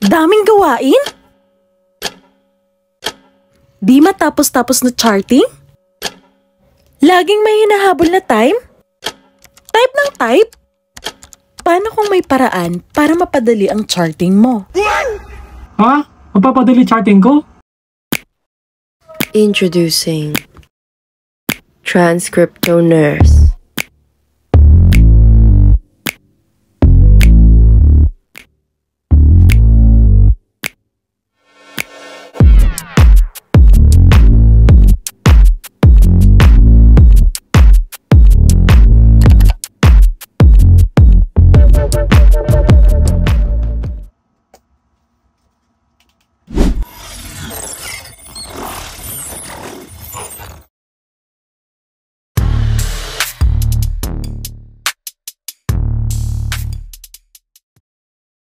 Daming gawain? Di matapos-tapos na charting? Laging may hinahabol na time? Type ng type? Paano kung may paraan para mapadali ang charting mo? Ha? Mapapadali charting ko? Introducing Transcripto Nurse.